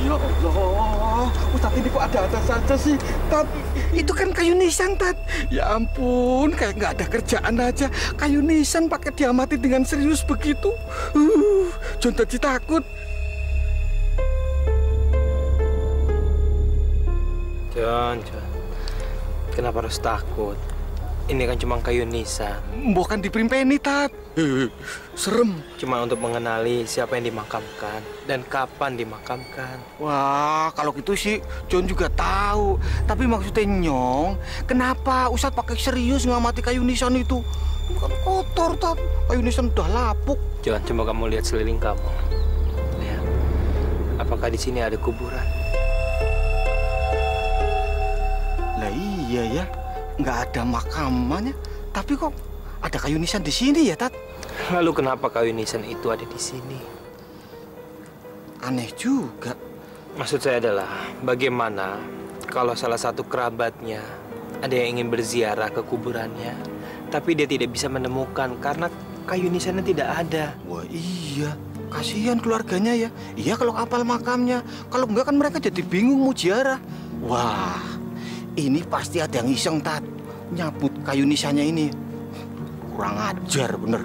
Ya Allah, Ustadz ini kok ada-ada saja sih, Tat? Itu kan kayu nisan, Tat. Ya ampun, kayak nggak ada kerjaan aja. Kayu nisan pakai diamati dengan serius begitu. Jon jadi takut. Jon, kenapa harus takut? Ini kan cuma kayu nisan. Bukan diperimpeni, Tat. Serem. Cuma untuk mengenali siapa yang dimakamkan dan kapan dimakamkan. Wah, kalau gitu sih Jon juga tahu. Tapi maksudnya Nyong, kenapa Ustadz pakai serius ngamati kayu nisan itu? Kan kotor, Tat. Kayu nisan udah lapuk. Jon, coba kamu lihat seliling kamu. Lihat, apakah di sini ada kuburan? Lah iya ya. Nggak ada makamannya, tapi kok ada kayu nisan di sini ya, Tat? Lalu kenapa kayu nisan itu ada di sini? Aneh juga. Maksud saya adalah, bagaimana kalau salah satu kerabatnya ada yang ingin berziarah ke kuburannya, tapi dia tidak bisa menemukan karena kayu nisannya tidak ada. Wah iya, kasihan keluarganya ya. Iya kalau kapal makamnya, kalau enggak kan mereka jadi bingung mau ziarah. Wah, ini pasti ada yang iseng, Tat. Nyabut kayu nisannya ini. Kurang ajar bener.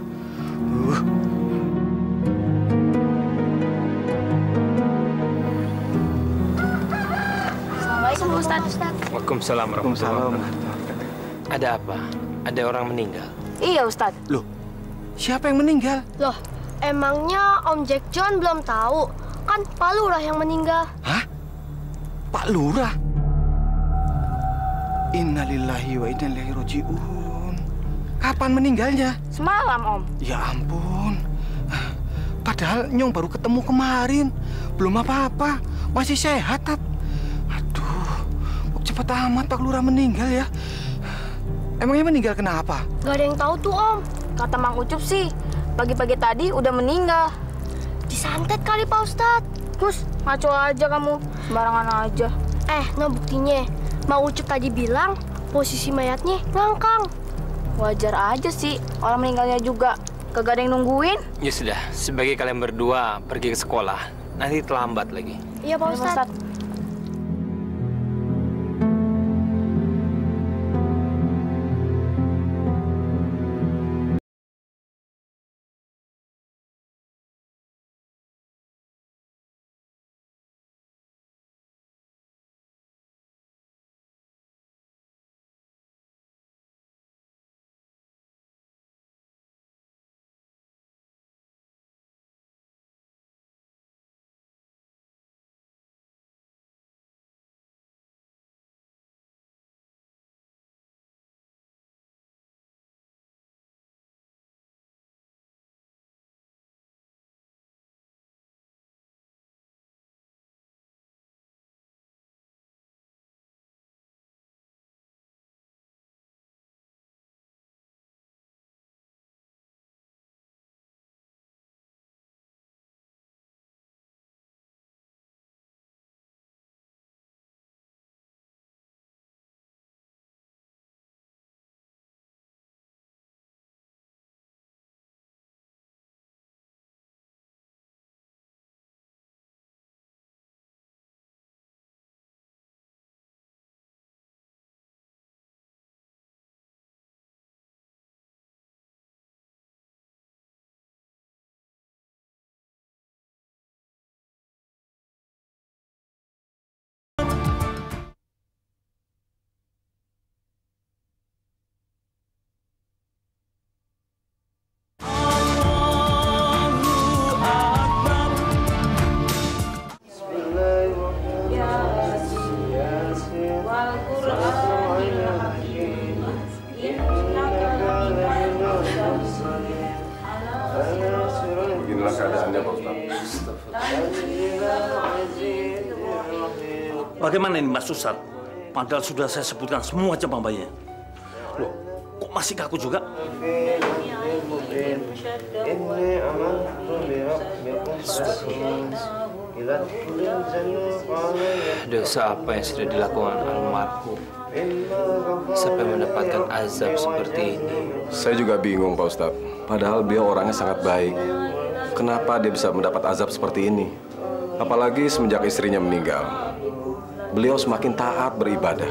Assalamualaikum, Ustadz. Waalaikumsalam warahmatullahi wabarakatuh. Ada apa? Ada orang meninggal? Iya, Ustadz. Loh, siapa yang meninggal? Loh, emangnya Om Jack John belum tahu? Kan Pak Lurah yang meninggal. Hah? Pak Lurah? Innalillahi wa inna ilaihi raji'un. Kapan meninggalnya? Semalam, Om. Ya ampun. Padahal Nyong baru ketemu kemarin. Belum apa-apa. Masih sehat, Tat. Aduh, kok cepat amat Pak Lurah meninggal ya? Emangnya meninggal kenapa? Gak ada yang tahu tuh, Om. Kata Mang Ucup sih, pagi-pagi tadi udah meninggal. Disantet kali, Pak Ustadz. Terus, ngaco aja kamu. Sembarangan aja. No buktinya. Mang Ucup tadi bilang posisi mayatnya ngangkang. Wajar aja sih, orang meninggalnya juga kagak ada yang nungguin. Ya sudah, sebagai kalian berdua pergi ke sekolah, nanti terlambat lagi. Iya, Pak Ustadz. Beginilah keadaannya, Pak Ustadz. Bagaimana ini, Mas Ustadz? Padahal sudah saya sebutkan semua cabang bayinya. Loh, kok masih kaku juga? Dosa apa yang sudah dilakukan almarhum sampai mendapatkan azab seperti ini? Saya juga bingung, Pak Ustadz. Padahal beliau orangnya sangat baik. Kenapa dia bisa mendapat azab seperti ini? Apalagi semenjak istrinya meninggal, beliau semakin taat beribadah.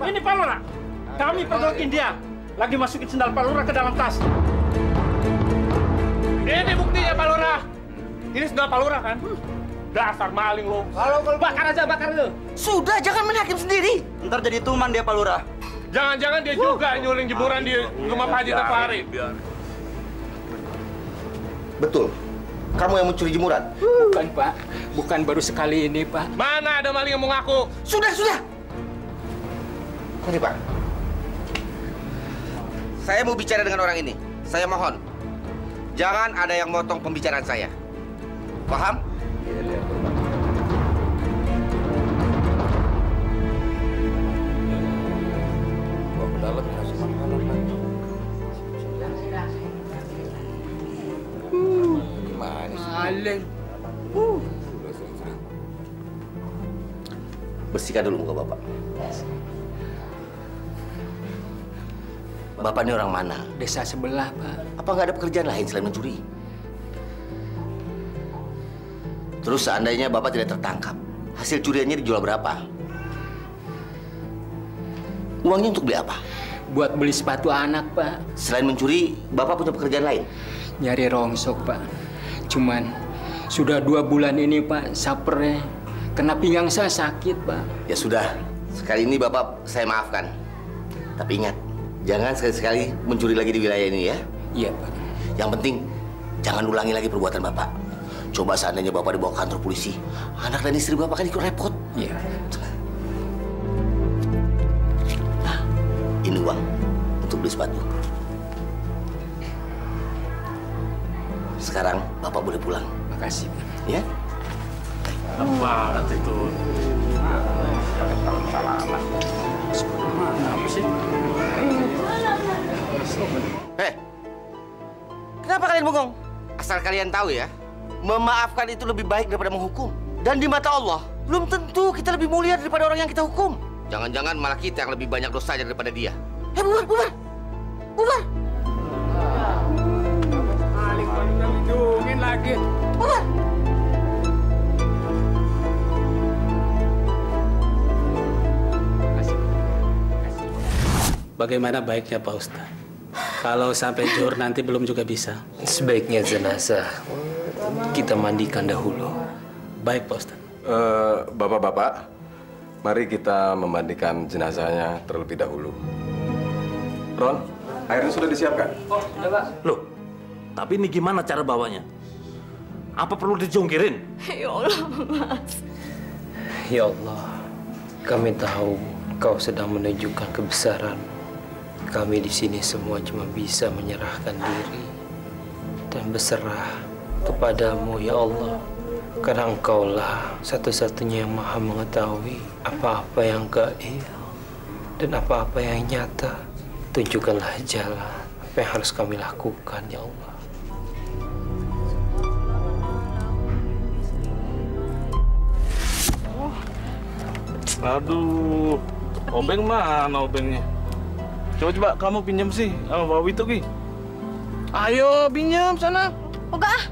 Ini Pak Lurah. Kami pergokin dia. Lagi masukin sendal Pak Lurah ke dalam tas. Ini buktinya Pak Lurah. Ini sendal Pak Lurah kan? Dasar maling lo. Kalau bakar aja, bakar lo. Sudah, jangan main hakim sendiri. Ntar jadi tuman dia Pak Lurah. Jangan-jangan dia juga nyuling jemuran di rumah Pak Haji tiap hari. Betul. Kamu yang mencuri jemuran? Bukan, Pak. Bukan baru sekali ini, Pak. Mana ada maling yang mau ngaku? Sudah. Ini Pak. Saya mau bicara dengan orang ini. Saya mohon. Jangan ada yang motong pembicaraan saya. Paham? Maling. Bersihkan dulu muka Bapak. Bapak ini orang mana? Desa sebelah, Pak. Apa nggak ada pekerjaan lain selain mencuri? Terus seandainya Bapak tidak tertangkap, hasil curiannya dijual berapa? Uangnya untuk beli apa? Buat beli sepatu anak, Pak. Selain mencuri, Bapak punya pekerjaan lain? Nyari rongsok, Pak. Cuman sudah 2 bulan ini, Pak, sapernya kena pinggang saya sakit, Pak. Ya sudah, sekali ini Bapak saya maafkan. Tapi ingat, jangan sekali-sekali mencuri lagi di wilayah ini ya. Iya, Pak. Yang penting, jangan ulangi lagi perbuatan Bapak. Coba seandainya Bapak dibawa ke kantor polisi, anak dan istri Bapak kan ikut repot. Iya. Nah, ini uang untuk beli sepatu. Sekarang Bapak boleh pulang. Makasih, Pak. Ya? Banget itu. Apa sih? Kenapa kalian bengong? Asal kalian tahu ya, memaafkan itu lebih baik daripada menghukum. Dan di mata Allah, belum tentu kita lebih mulia daripada orang yang kita hukum. Jangan-jangan malah kita yang lebih banyak dosanya daripada dia. Bubar! Maling dilindungin lagi. Bubar! Bagaimana baiknya Pak Ustadz? Kalau sampai zuhur nanti belum juga bisa. Sebaiknya jenazah kita mandikan dahulu. Baik Pak Ustadz. Bapak-bapak, mari kita memandikan jenazahnya terlebih dahulu. Ron, airnya sudah disiapkan? Loh, tapi ini gimana cara bawanya? Apa perlu dijongkirin? Ya Allah, Mas. Ya Allah, kami tahu Kau sedang menunjukkan kebesaran. Kami di sini semua cuma bisa menyerahkan diri dan berserah kepadamu, ya Allah. Karena Engkaulah satu-satunya yang maha mengetahui apa-apa yang gaib dan apa-apa yang nyata. Tunjukkanlah jalan apa yang harus kami lakukan, ya Allah. Aduh, obeng mana obengnya? Coba kamu pinjam sih sama Bawi itu, Ki. Ayo pinjam sana. Enggak,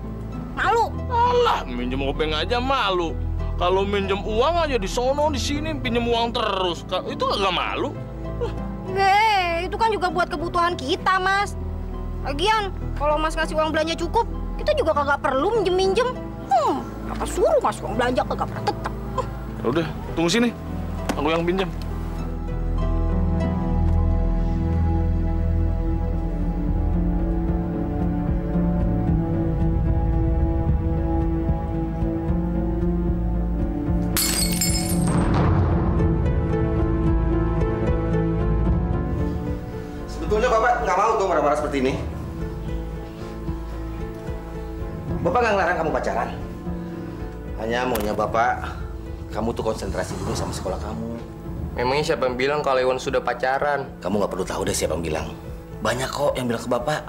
malu. Alah, minjem obeng aja malu. Kalau minjem uang aja di sono di sini pinjem uang terus. Itu nggak malu? Itu kan juga buat kebutuhan kita, Mas. Lagian, kalau Mas ngasih uang belanja cukup, kita juga kagak perlu minjem-minjem. Apa suruh ngasih uang belanja kagak pernah tetap. Udah, tunggu sini. Aku yang pinjam. Sebetulnya Bapak nggak mau tuh marah-marah seperti ini. Bapak nggak ngelarang kamu pacaran. Hanya maunya Bapak, kamu tuh konsentrasi dulu sama sekolah kamu. Memangnya siapa yang bilang kalau Iwan sudah pacaran? Kamu nggak perlu tahu deh siapa yang bilang. Banyak kok yang bilang ke Bapak.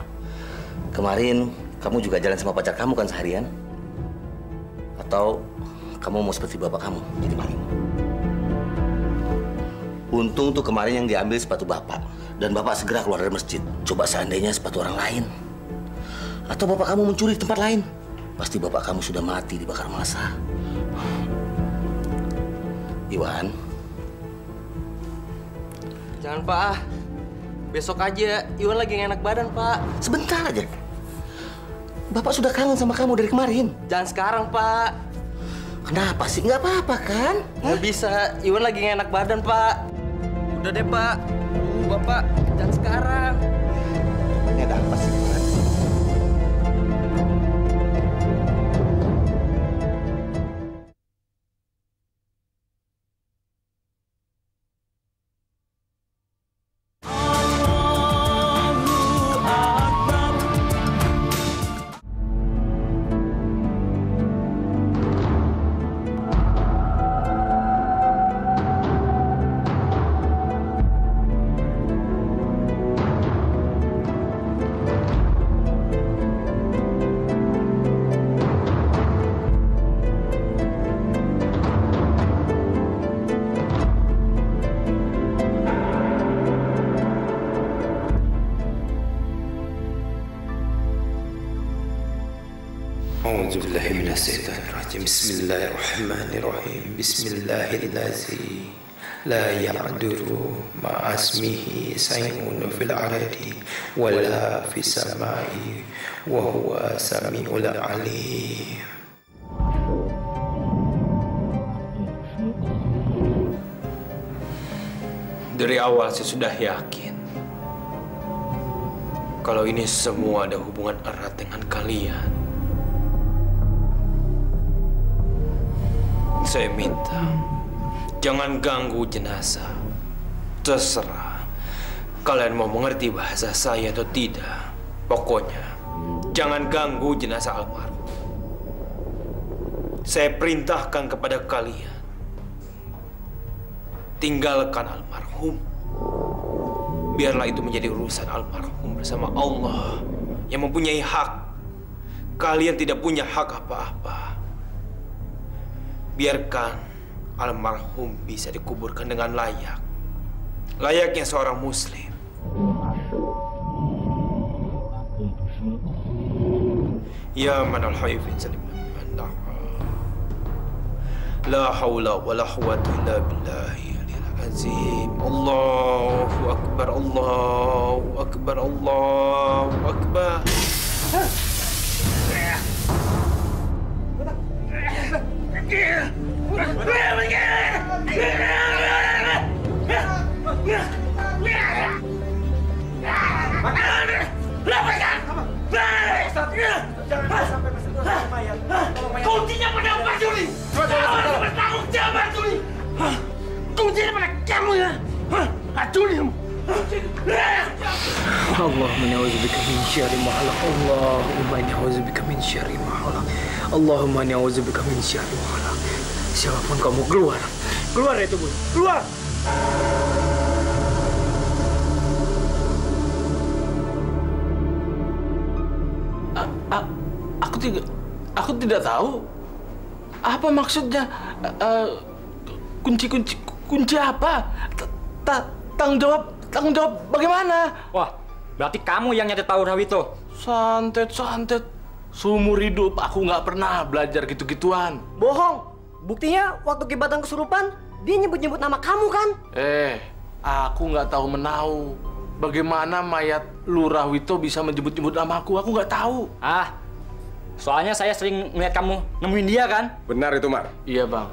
Kemarin kamu juga jalan sama pacar kamu kan seharian? Atau kamu mau seperti Bapak kamu, jadi maling? Untung tuh kemarin yang diambil sepatu Bapak. Dan Bapak segera keluar dari masjid. Coba seandainya sepatu orang lain. Atau Bapak kamu mencuri di tempat lain. Pasti Bapak kamu sudah mati dibakar massa. Iwan. Jangan, Pak. Besok aja. Iwan lagi nggak enak badan, Pak. Sebentar aja. Bapak sudah kangen sama kamu dari kemarin. Jangan sekarang, Pak. Kenapa sih? Nggak apa-apa kan? Nggak bisa. Iwan lagi nggak enak badan, Pak. Udah deh, Pak. Bapak, jangan sekarang. Ini ada apa sih, Iwan? بسم الله الرحمن الرحيم بسم الله الذي لا يعدل مع اسمه شيء في الأرض ولا في السماء وهو السميع العليم. Dari awal saya sudah yakin kalau ini semua ada hubungan erat dengan kalian. Saya minta, jangan ganggu jenazah. Terserah kalian mau mengerti bahasa saya atau tidak. Pokoknya, jangan ganggu jenazah almarhum. Saya perintahkan kepada kalian, tinggalkan almarhum. Biarlah itu menjadi urusan almarhum bersama Allah yang mempunyai hak. Kalian tidak punya hak apa-apa. Biarkan almarhum bisa dikuburkan dengan layak. Layaknya seorang muslim. Ya man al-haifin salim man la hawla wa la quwwata illa billahi al-azim. Allahu akbar, Allahu akbar, Allahu akbar. Kuncinya pada Pak Juli. Bertanggung jawab Juli. Kuncinya pada kamu ya. Juli. Allahumma na'udzubika min syarri ma khalaq. Allahumma na'udzubika min syarri ma khalaq. Allahumma na'udzubika min syarri ma khalaq. Siapapun kamu keluar. Keluar dari tubuh. Keluar. Aku tidak tahu apa maksudnya. Kunci apa? Tanggung jawab bagaimana? Wah, berarti kamu yang nyatet Pak Rawito. Santet. Seumur hidup aku nggak pernah belajar gitu-gituan. Bohong. Buktinya waktu Kibatan kesurupan dia nyebut-nyebut nama kamu kan? Aku nggak tahu menau. Bagaimana mayat Lurah Wito bisa menyebut-nyebut namaku? Aku nggak tahu. Soalnya saya sering melihat kamu nemuin dia kan? Benar itu, Mar? Iya, Bang.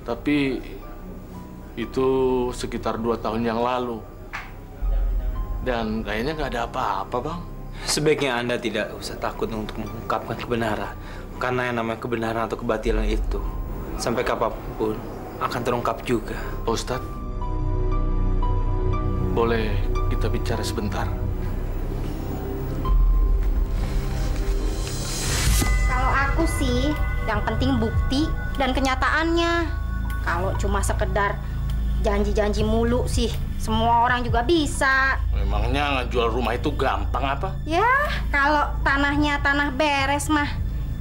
Tapi itu sekitar 2 tahun yang lalu. Dan kayaknya nggak ada apa-apa, Bang. Sebaiknya Anda tidak usah takut untuk mengungkapkan kebenaran. Karena yang namanya kebenaran atau kebatilan itu, sampai kapanpun akan terungkap juga. Pak Ustadz, boleh kita bicara sebentar? Kalau aku sih, yang penting bukti dan kenyataannya. Kalau cuma sekedar Janji-janji mulu sih. Semua orang juga bisa. Memangnya ngejual rumah itu gampang apa? Ya, kalau tanahnya tanah beres mah,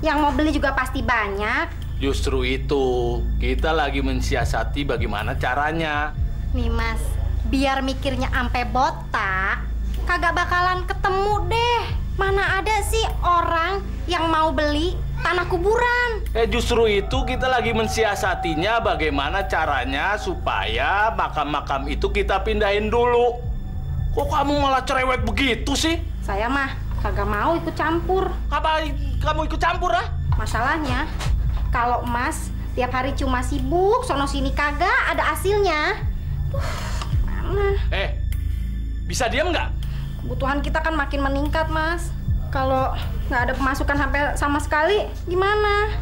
yang mau beli juga pasti banyak. Justru itu, kita lagi mensiasati bagaimana caranya. Nih Mas, biar mikirnya ampe botak, kagak bakalan ketemu deh. Mana ada sih orang yang mau beli tanah kuburan? Justru itu kita lagi mensiasatinya bagaimana caranya supaya makam-makam itu kita pindahin dulu. Kok kamu malah cerewet begitu sih? Saya mah kagak mau ikut campur. Apa kamu ikut campur ah? Masalahnya, kalau Mas tiap hari cuma sibuk, sono sini kagak ada hasilnya. Mana? Bisa diam nggak? Kebutuhan kita kan makin meningkat, Mas. Kalau nggak ada pemasukan sampai sama sekali, gimana?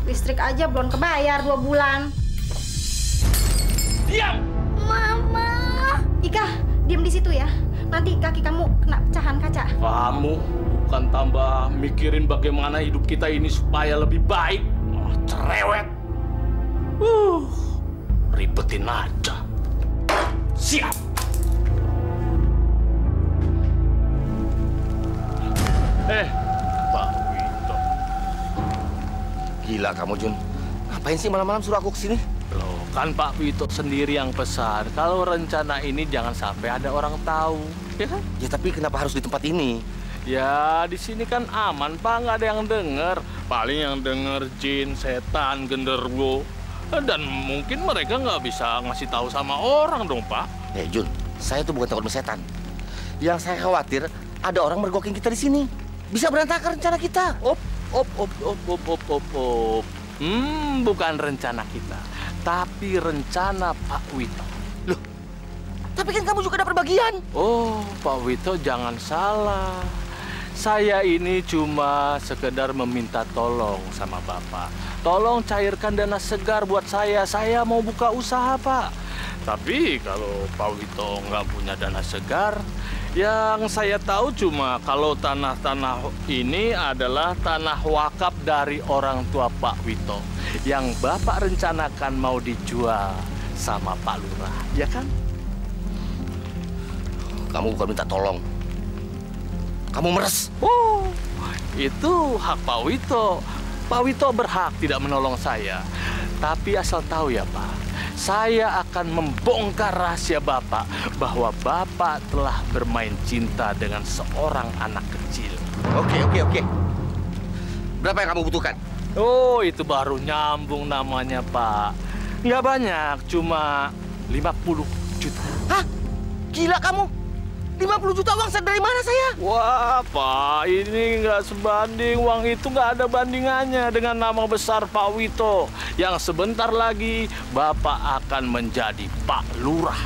Listrik aja belum kebayar 2 bulan. Diam! Mama! Ika, diam di situ ya. Nanti kaki kamu kena pecahan kaca. Kamu bukan tambah mikirin bagaimana hidup kita ini supaya lebih baik. Cerewet. Ribetin aja. Siap! Pak Wito. Gila kamu, Jun. Ngapain sih malam-malam suruh aku kesini? Loh, kan Pak Wito sendiri yang pesan. Kalau rencana ini jangan sampai ada orang tahu. Ya kan? Ya tapi kenapa harus di tempat ini? Ya, di sini kan aman, Pak. Nggak ada yang denger. Paling yang denger jin, setan, genderuwo. Dan mungkin mereka nggak bisa ngasih tahu sama orang dong, Pak. Jun, saya tuh bukan takut sama setan. Yang saya khawatir, ada orang mergokin kita di sini. Bisa berantakan rencana kita. Bukan rencana kita, tapi rencana Pak Wito. Loh, tapi kan kamu juga ada perbagian. Oh, Pak Wito jangan salah. Saya ini cuma sekedar meminta tolong sama Bapak. Tolong cairkan dana segar buat saya. Saya mau buka usaha, Pak. Tapi kalau Pak Wito nggak punya dana segar, yang saya tahu cuma kalau tanah-tanah ini adalah tanah wakaf dari orang tua Pak Wito yang Bapak rencanakan mau dijual sama Pak Lurah, ya kan? Kamu bukan minta tolong. Kamu meres. Oh, itu hak Pak Wito. Pak Wito berhak tidak menolong saya. Tapi asal tahu ya, Pak, saya akan membongkar rahasia Bapak bahwa Bapak telah bermain cinta dengan seorang anak kecil. Oke. Berapa yang kamu butuhkan? Oh, itu baru nyambung namanya, Pak. Nggak banyak, cuma 50 juta. Hah? Gila kamu? 50 juta uang dari mana saya? Wah, Pak, ini nggak sebanding. Uang itu nggak ada bandingannya dengan nama besar Pak Wito. Yang sebentar lagi Bapak akan menjadi Pak Lurah.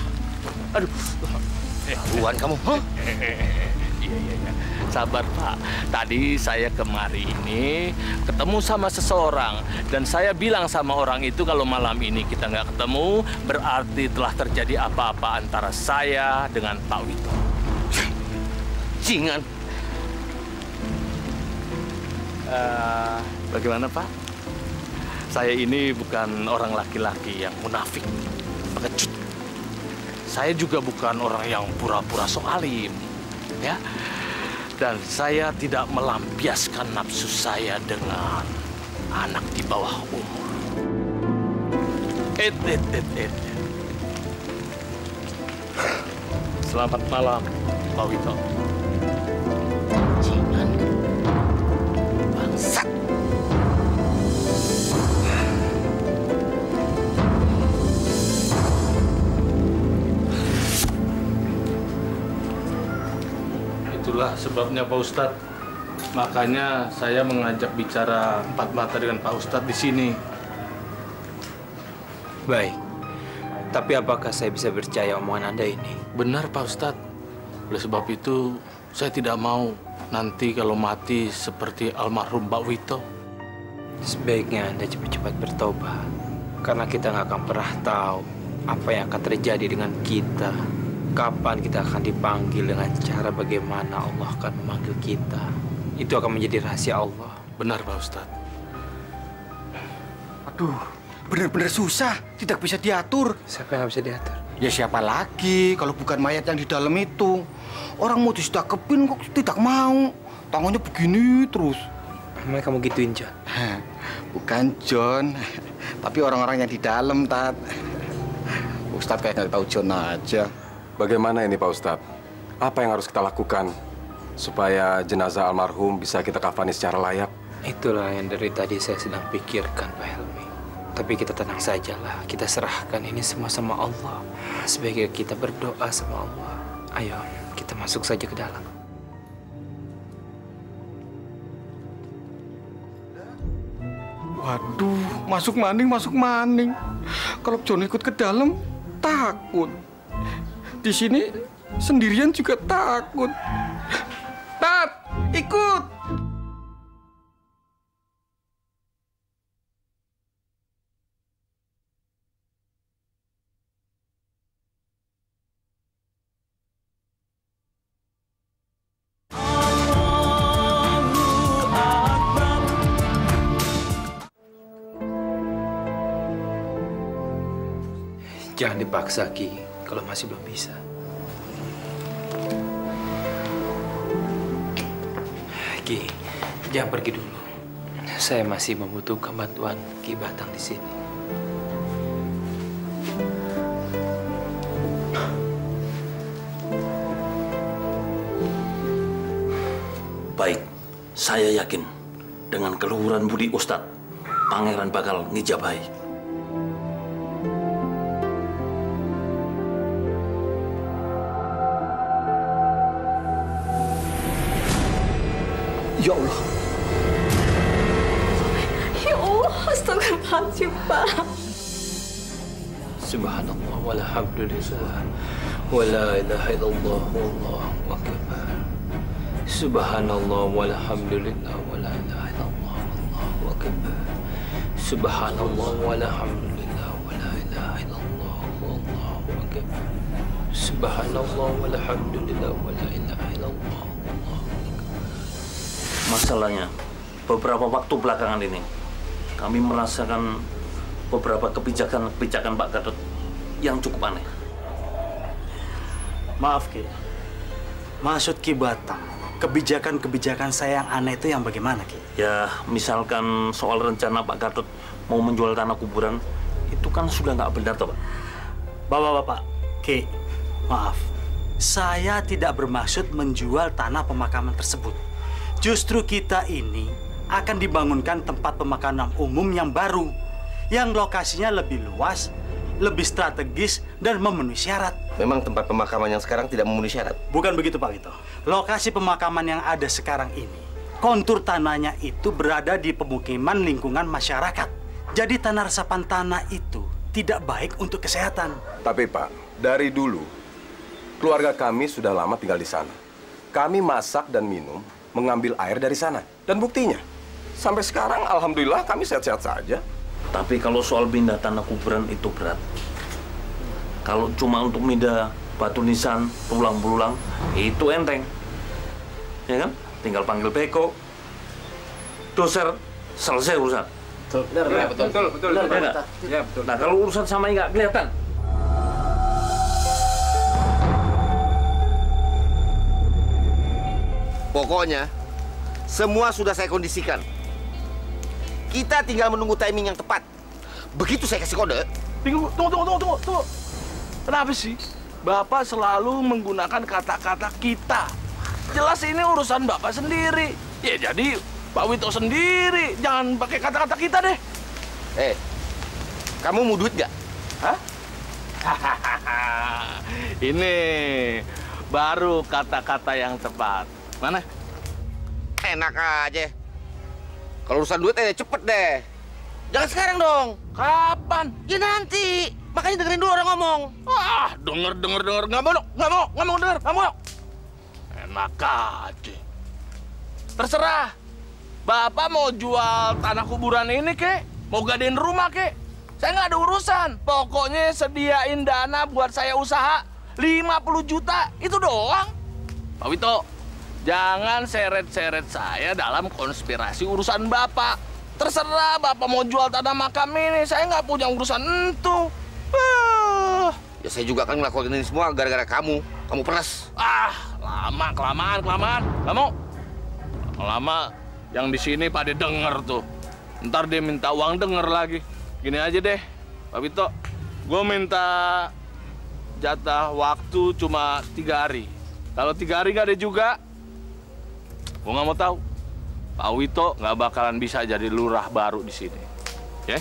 Aduh. Tuhan kamu. Huh? Iya. Sabar, Pak. Tadi saya kemari ini ketemu sama seseorang. Dan saya bilang sama orang itu kalau malam ini kita nggak ketemu, berarti telah terjadi apa-apa antara saya dengan Pak Wito. Jingan. Bagaimana, Pak? Saya ini bukan orang laki-laki yang munafik, pengecut. Saya juga bukan orang yang pura-pura sok alim, ya. Dan saya tidak melampiaskan nafsu saya dengan anak di bawah umur. Selamat malam, Pak Wito. Jingan. Bangsat. Itulah sebabnya Pak Ustadz. Makanya saya mengajak bicara empat mata dengan Pak Ustadz di sini. Baik. Tapi apakah saya bisa percaya omongan Anda ini? Benar, Pak Ustadz. Oleh sebab itu, saya tidak mau nanti kalau mati seperti almarhum Pak Wito. Sebaiknya Anda cepat-cepat bertobat. Karena kita nggak akan pernah tahu apa yang akan terjadi dengan kita. Kapan kita akan dipanggil, dengan cara bagaimana Allah akan memanggil kita. Itu akan menjadi rahasia Allah. Benar, Pak Ustadz. Aduh, benar-benar susah, tidak bisa diatur. Siapa yang nggak bisa diatur? Ya siapa lagi kalau bukan mayat yang di dalam itu? Orang mau disedekapin kok tidak mau. Tangannya begini terus. Emang kamu gituin, John? Bukan John, tapi orang-orang yang di dalam, Tat. Ustadz kayak nggak tahu John aja. Bagaimana ini Pak Ustadz? Apa yang harus kita lakukan supaya jenazah almarhum bisa kita kafani secara layak? Itulah yang dari tadi saya sedang pikirkan, Pak Helmi. Tapi kita tenang sajalah, kita serahkan ini semua sama Allah. Sebaiknya kita berdoa sama Allah. Ayo, kita masuk saja ke dalam. Waduh, masuk maning. Kalau John ikut ke dalam, takut. Di sini sendirian juga takut. Tat, ikut. Jangan dipaksa, Ki, kalau masih belum bisa. Ki, jangan pergi dulu. Saya masih membutuhkan bantuan Ki Batang di sini. Baik, saya yakin dengan keluhuran budi Ustadz, Pangeran bakal ngijabahi. Ya Allah. Ya Allah, astagfirullahaladzim, Pak. Subhanallah, walhamdulillah, wala ilaha illallah, wallahu akbar. Subhanallah, walhamdulillah, wala ilaha illallah, wallahu akbar. Subhanallah, walhamdulillah, wala ilaha illallah, wallahu akbar. Subhanallah, walhamdulillah, wala ilaha illallah. Masalahnya, beberapa waktu belakangan ini, kami merasakan beberapa kebijakan Pak Gatot yang cukup aneh. Maaf, Ki. Maksud Ki Batang, kebijakan saya yang aneh itu yang bagaimana, Ki? Ya, misalkan soal rencana Pak Gatot mau menjual tanah kuburan, itu kan sudah nggak benar, toh, Pak? Bapak-bapak, Ki, maaf. Saya tidak bermaksud menjual tanah pemakaman tersebut. Justru kita ini akan dibangunkan tempat pemakaman umum yang baru, yang lokasinya lebih luas, lebih strategis, dan memenuhi syarat. Memang tempat pemakaman yang sekarang tidak memenuhi syarat? Bukan begitu, Pak Wito. Lokasi pemakaman yang ada sekarang ini, kontur tanahnya itu berada di pemukiman lingkungan masyarakat. Jadi tanah resapan tanah itu tidak baik untuk kesehatan. Tapi Pak, dari dulu, keluarga kami sudah lama tinggal di sana. Kami masak dan minum, mengambil air dari sana. Dan buktinya, sampai sekarang alhamdulillah kami sehat-sehat saja. Tapi kalau soal pindah tanah kuburan itu berat. Kalau cuma untuk pindah batu nisan, berulang-berulang, itu enteng. Ya kan? Tinggal panggil beko, doser, selesai urusan. Betul. Ya, betul. Ya, betul. Nah, kalau urusan sama nggak kelihatan. Pokoknya, semua sudah saya kondisikan. Kita tinggal menunggu timing yang tepat. Begitu saya kasih kode. Tunggu. Kenapa sih Bapak selalu menggunakan kata-kata kita? Jelas ini urusan Bapak sendiri. Ya jadi Pak Wito sendiri. Jangan pakai kata-kata kita deh. Kamu mau duit nggak? Hah? Ini baru kata-kata yang tepat. Mana? Enak aja. Kalau urusan duit cepet deh. Jangan sekarang dong. Kapan? Ya nanti. Makanya dengerin dulu orang ngomong. Denger. Nggak mau denger. Enak aja. Terserah. Bapak mau jual tanah kuburan ini, kek? Mau gadein rumah, kek? Saya nggak ada urusan. Pokoknya sediain dana buat saya usaha 50 juta. Itu doang. Pak Wito, jangan seret-seret saya dalam konspirasi urusan Bapak. Terserah Bapak mau jual tanah makam ini, saya nggak punya urusan itu. Ya saya juga kan ngelakuin ini semua gara-gara kamu. Kamu peres. Kelamaan. Kamu lama yang di sini pada denger tuh. Ntar dia minta uang denger lagi. Gini aja deh, Pak Wito. Gue minta jatah waktu cuma 3 hari. Kalau 3 hari nggak ada juga, gue nggak mau tahu. Pak Wito nggak bakalan bisa jadi lurah baru di sini, ya?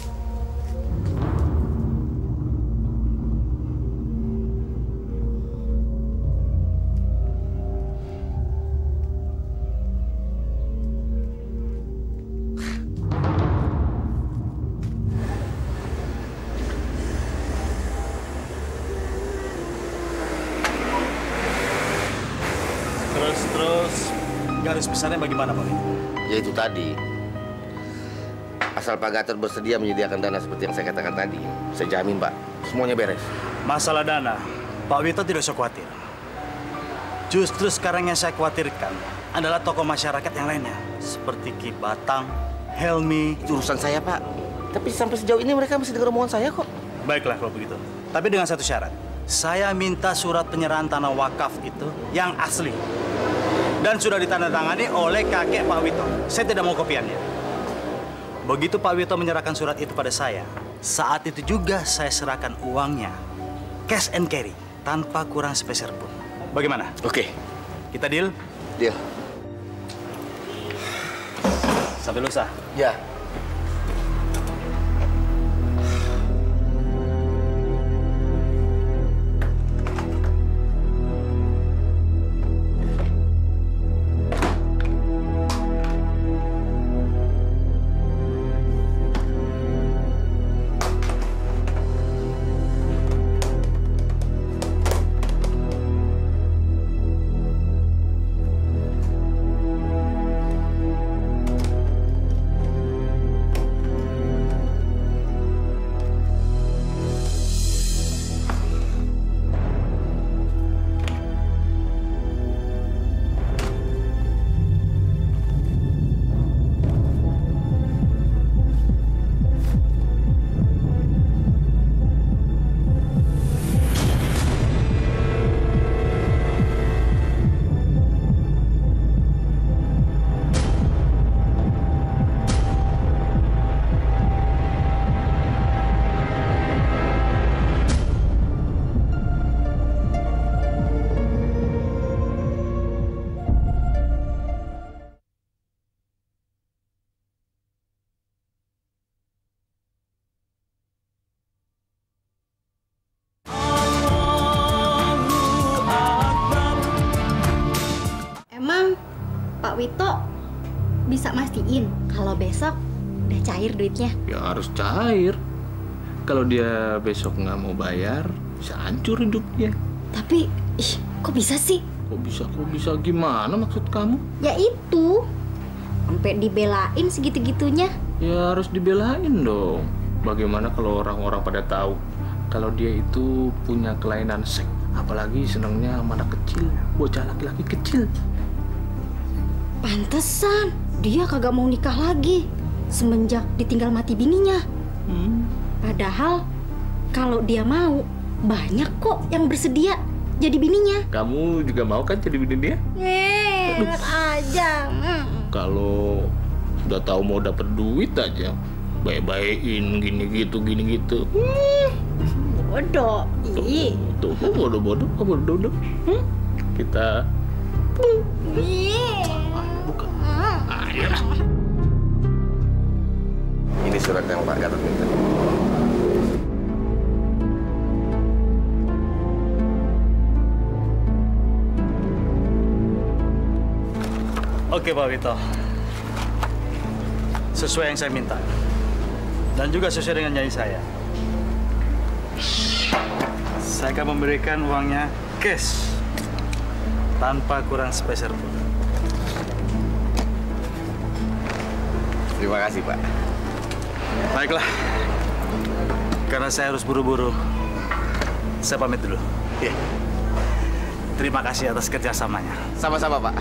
Terus garis besarnya bagaimana, Pak Wito? Ya itu tadi. Asal Pak Gatot bersedia menyediakan dana seperti yang saya katakan tadi, saya jamin, Pak, semuanya beres. Masalah dana, Pak Wito tidak usah khawatir. Justru sekarang yang saya khawatirkan adalah tokoh masyarakat yang lainnya. Seperti Ki Batang, Helmi. Itu urusan saya, Pak. Tapi sampai sejauh ini mereka masih dengar omongan saya kok. Baiklah kalau begitu. Tapi dengan satu syarat. Saya minta surat penyerahan tanah wakaf itu yang asli. Dan sudah ditandatangani oleh kakek Pak Wito. Saya tidak mau kopiannya. Begitu Pak Wito menyerahkan surat itu pada saya, saat itu juga saya serahkan uangnya. Cash and carry, tanpa kurang sepeser pun. Bagaimana? Oke. Kita deal? Deal. Sampai lusa? Ya. Pak Wito bisa mastiin kalau besok udah cair duitnya? Ya harus cair. Kalau dia besok nggak mau bayar, bisa hancur hidupnya. Tapi, kok bisa sih? Kok bisa gimana maksud kamu? Ya itu, sampai dibelain segitu-gitunya. Ya harus dibelain dong. Bagaimana kalau orang-orang pada tahu kalau dia itu punya kelainan seks, apalagi senangnya sama anak kecil, bocah laki-laki kecil. Pantesan dia kagak mau nikah lagi semenjak ditinggal mati bininya. Padahal kalau dia mau, banyak kok yang bersedia jadi bininya. Kamu juga mau kan jadi bini dia? Enak aja. Kalau udah tahu mau dapet duit aja, baik-baikin gini gitu. Bodoh. Tuh, bodoh. Kita buka. Ayo. Ini surat yang Pak Gatot minta. Oke Pak Wito, sesuai yang saya minta dan juga sesuai dengan janji saya akan memberikan uangnya cash tanpa kurang sepeser pun. Terima kasih Pak. Baiklah, karena saya harus buru-buru, saya pamit dulu. Terima kasih atas kerjasamanya. Sama-sama Pak.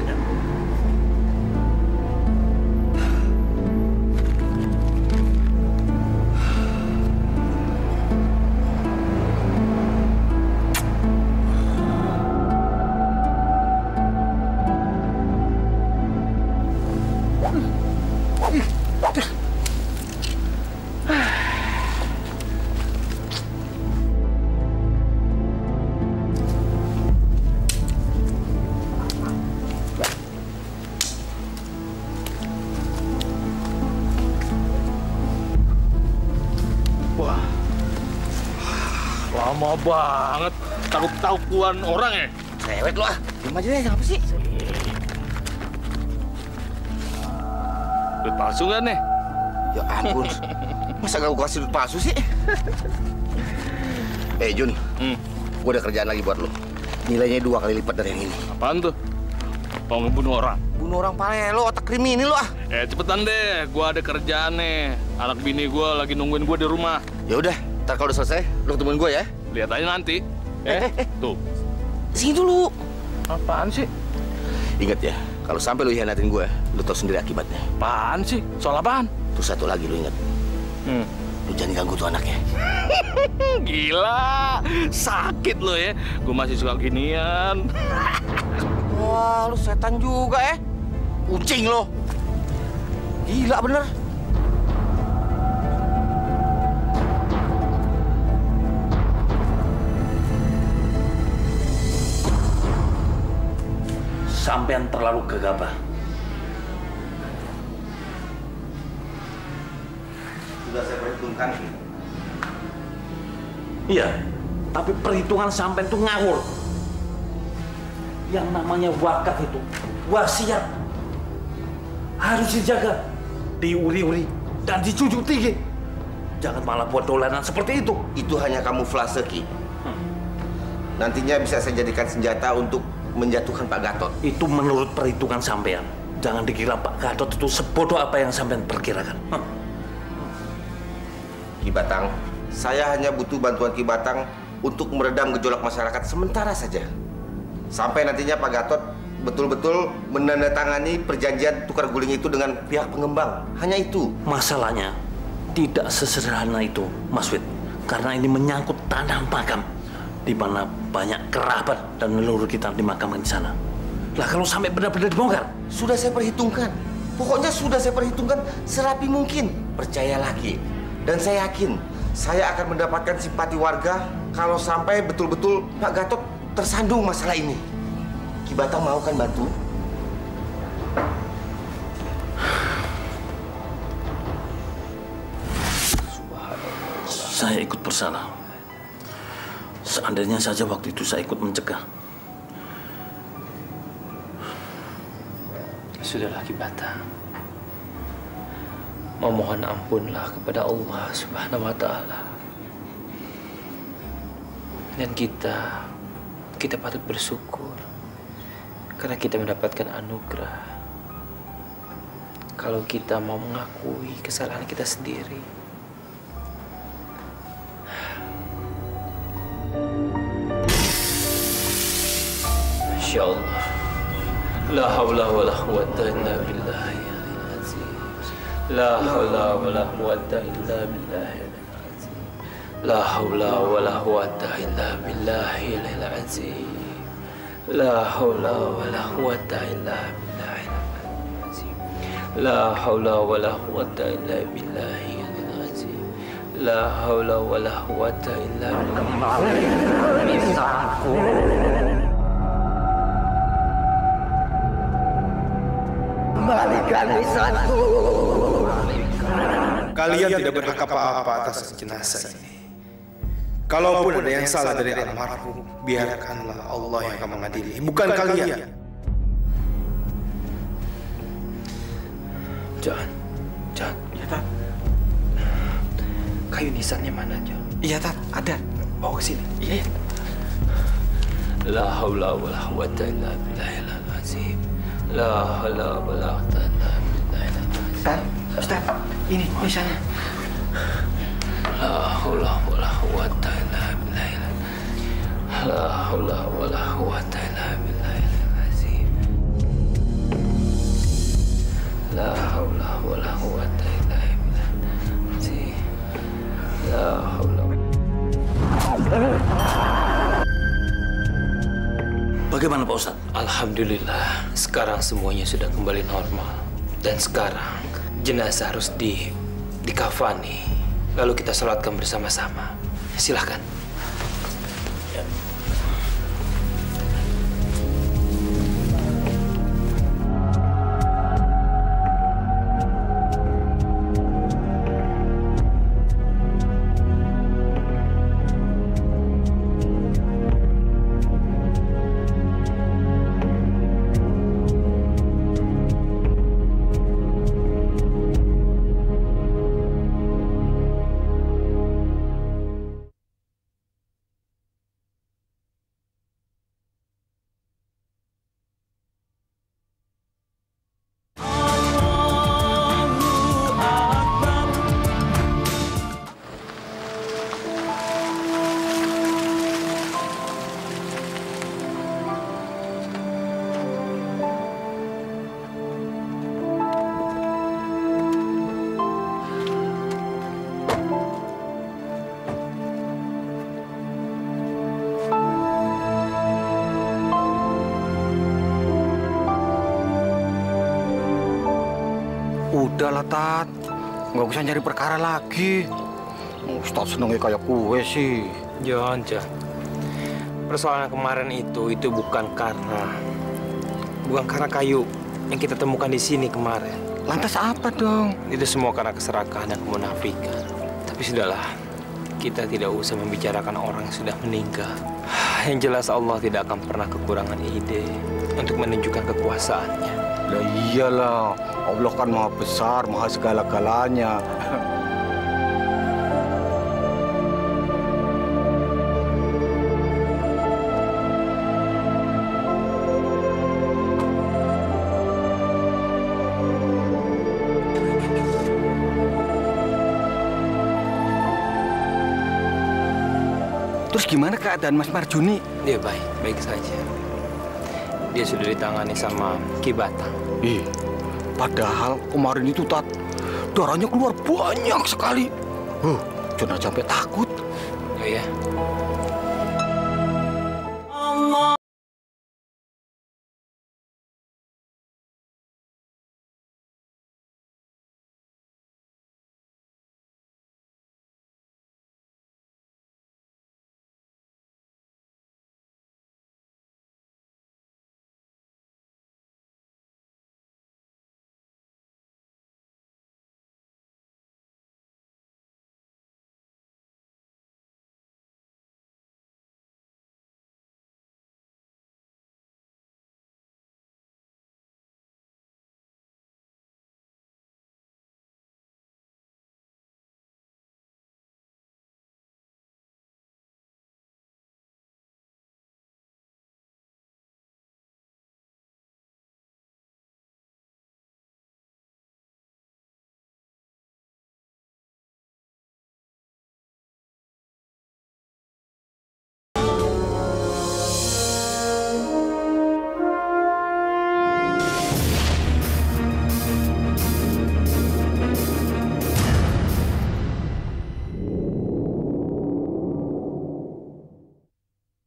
Wah, lama banget. Takut-takuan orang ya? Cewek lu ah. Diam aja deh, apa sih? Duit palsu nggak nih? Ya ampun. Masa gak gue kasih duit palsu sih? Jun. Gue ada kerjaan lagi buat lo. Nilainya 2 kali lipat dari yang ini. Apaan tuh? Mau ngebunuh orang? Bunuh orang pale lo, otak kriminal lo ah. Cepetan deh, gue ada kerjaan nih. Anak bini gue lagi nungguin gue di rumah. Ya udah, ntar kalau udah selesai, lo ketemuin gue ya. Lihat aja nanti. Tuh. Sini dulu. Apaan sih? Ingat ya, kalau sampai lo hianatin gue, lo tau sendiri akibatnya. Apaan sih? Soal apaan? Terus satu lagi lo ingat. Lo jangan ganggu tuh anaknya. Gila, sakit lo ya. Gue masih suka ginian. Wah, lu setan juga ya. Kucing lo. Gila bener. Sampean terlalu gegabah. Sudah saya perhitungkan. Iya, tapi perhitungan sampean tuh ngawur. Yang namanya wakaf itu, wasiat, harus dijaga, diuri-uri, dan dijunjung tinggi. Jangan malah buat dolanan seperti itu. Itu hanya kamuflase, Ki. Nantinya bisa saya jadikan senjata untuk menjatuhkan Pak Gatot. Itu menurut perhitungan sampean. Jangan dikira Pak Gatot itu sebodoh apa yang sampean perkirakan. Ki Batang, saya hanya butuh bantuan Ki Batang untuk meredam gejolak masyarakat sementara saja. Sampai nantinya Pak Gatot betul-betul menandatangani perjanjian tukar guling itu dengan pihak pengembang. Hanya itu. Masalahnya tidak sesederhana itu, Mas Wid. Karena ini menyangkut tanah makam, di mana banyak kerabat dan leluhur kita dimakamkan di sana. Lah kalau sampai benar-benar dibongkar, sudah saya perhitungkan. Pokoknya sudah saya perhitungkan serapi mungkin. Percaya lagi. Dan saya yakin saya akan mendapatkan simpati warga kalau sampai betul-betul Pak Gatot tersandung masalah ini. Ki Batang mau kan bantu? saya ikut bersalah. Seandainya saja waktu itu saya ikut mencegah. Sudahlah Ki Batang. Memohon ampunlah kepada Allah Subhanahu wa Ta'ala. Dan kita patut bersyukur karena kita mendapatkan anugerah. Kalau kita mau mengakui kesalahan kita sendiri. Masya Allah. La hawla wa la quwwata illa billahi al-'aliyyil 'azim. La hawla wa la quwwata illa billahi al-'azim. La hawla wa la quwwata illa billahi al-'azim. La hawla wa la quwwata illa billahi al-'azim. La hawla wa la quwwata illa billahi al-'azim. La hawla wa la quwwata illa billahi. Kembalikan lisanku. Kalian tidak berhak apa-apa atas jenazah ini. Kalaupun ada yang salah dari almarhum, biarkanlah Allah yang akan mengadili, bukan kalian. John. Ya, Tat. Kayu nisannya mana, John? Iya, Tat. Ada. Bawa ke sini. Iya. La haula wa la quwwata illa billahil azim. La haula wa la quwwata illa billahil azim. Ustaz, ini nisannya. La haula wa la quwwata illa billahil azim. La haula wa la quwwata illa billahil azim. La haula wa la quwwata illa billahil azim. La haula. Bagaimana Pak Ustadz? Alhamdulillah, sekarang semuanya sudah kembali normal. Dan sekarang jenazah harus dikafani. Lalu kita sholatkan bersama-sama. Silahkan. Udahlah, Tat. Nggak usah nyari perkara lagi. Ustadz senengnya kayak kue sih. John. Persoalan kemarin itu bukan karena kayu yang kita temukan di sini kemarin. Lantas apa dong? Itu semua karena keserakahan dan kemunafikan. Tapi sudahlah, kita tidak usah membicarakan orang yang sudah meninggal. Yang jelas Allah tidak akan pernah kekurangan ide untuk menunjukkan kekuasaannya. Lah iyalah, Allah kan maha besar, maha segala-galanya. Terus gimana keadaan Mas Marjuni? Dia baik saja. Dia sudah ditangani sama Ki Batang. Padahal kemarin itu, Tat, darahnya keluar banyak sekali. Jangan sampai takut. Oh ya,